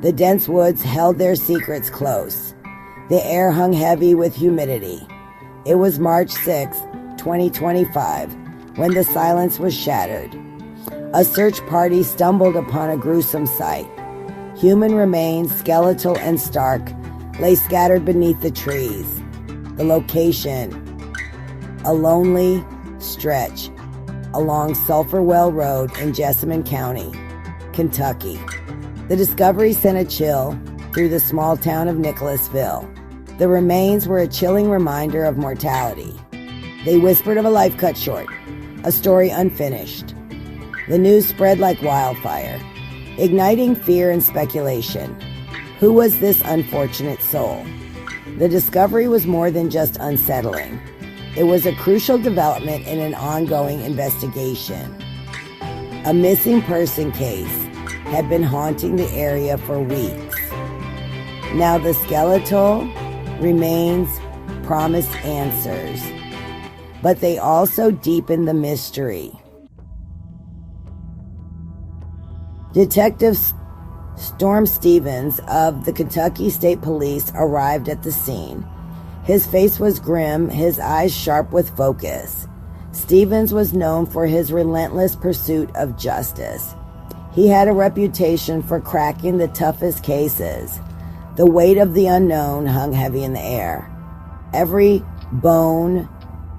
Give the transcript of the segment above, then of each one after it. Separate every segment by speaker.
Speaker 1: The dense woods held their secrets close. The air hung heavy with humidity. It was March 6, 2025, when the silence was shattered. A search party stumbled upon a gruesome sight. Human remains, skeletal and stark, lay scattered beneath the trees. The location, a lonely stretch along Sulphur Well Road in Jessamine County, Kentucky. The discovery sent a chill through the small town of Nicholasville. The remains were a chilling reminder of mortality. They whispered of a life cut short, a story unfinished. The news spread like wildfire, igniting fear and speculation. Who was this unfortunate soul? The discovery was more than just unsettling. It was a crucial development in an ongoing investigation. A missing person case had been haunting the area for weeks. Now the skeletal remains promised answers, but they also deepened the mystery. Detective Storm Stevens of the Kentucky State Police arrived at the scene. His face was grim, his eyes sharp with focus. Stevens was known for his relentless pursuit of justice. He had a reputation for cracking the toughest cases. The weight of the unknown hung heavy in the air. Every bone,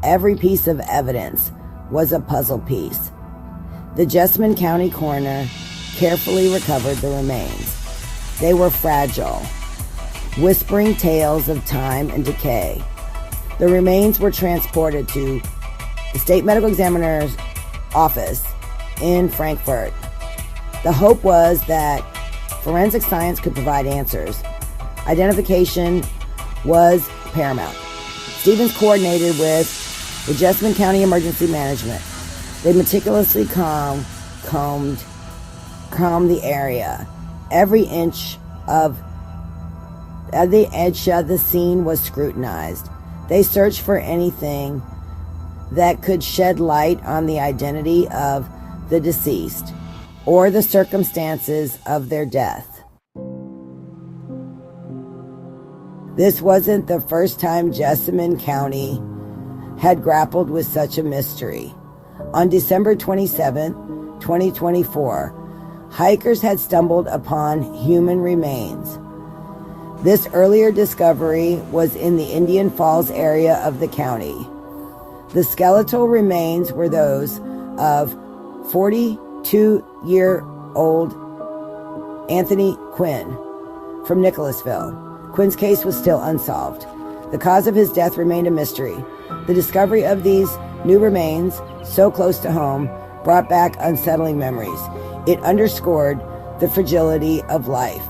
Speaker 1: every piece of evidence was a puzzle piece. The Jessamine County coroner carefully recovered the remains. They were fragile, whispering tales of time and decay. The remains were transported to the state medical examiner's office in Frankfort. The hope was that forensic science could provide answers. Identification was paramount. Stevens coordinated with the Jessamine County Emergency Management. They meticulously combed the area. Every inch of the edge of the scene was scrutinized. They searched for anything that could shed light on the identity of the deceased or the circumstances of their death. This wasn't the first time Jessamine County had grappled with such a mystery. On December 27, 2024, hikers had stumbled upon human remains. This earlier discovery was in the Indian Falls area of the county. The skeletal remains were those of 42-year-old Anthony Quinn from Nicholasville. Quinn's case was still unsolved. The cause of his death remained a mystery. The discovery of these new remains, so close to home, brought back unsettling memories. It underscored the fragility of life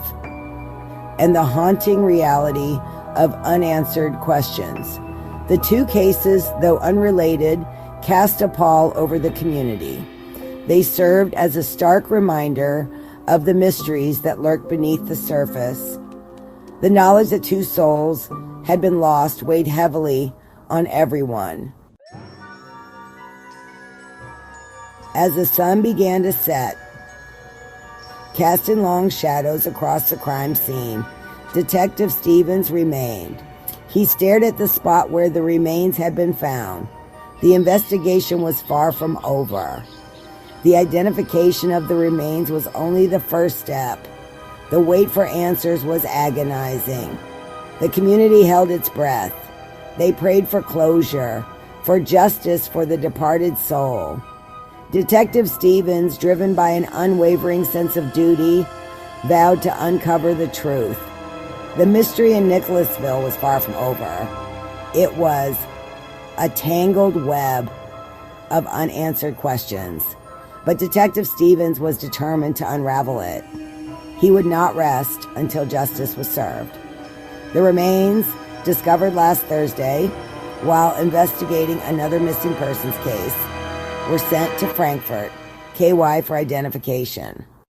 Speaker 1: and the haunting reality of unanswered questions. The two cases, though unrelated, cast a pall over the community. They served as a stark reminder of the mysteries that lurk beneath the surface. The knowledge that two souls had been lost weighed heavily on everyone. As the sun began to set, casting long shadows across the crime scene, Detective Stevens remained. He stared at the spot where the remains had been found. The investigation was far from over. The identification of the remains was only the first step. The wait for answers was agonizing. The community held its breath. They prayed for closure, for justice for the departed soul. Detective Stevens, driven by an unwavering sense of duty, vowed to uncover the truth. The mystery in Nicholasville was far from over. It was a tangled web of unanswered questions, but Detective Stevens was determined to unravel it. He would not rest until justice was served. The remains, discovered last Thursday while investigating another missing persons case, were sent to Frankfort, KY, for identification.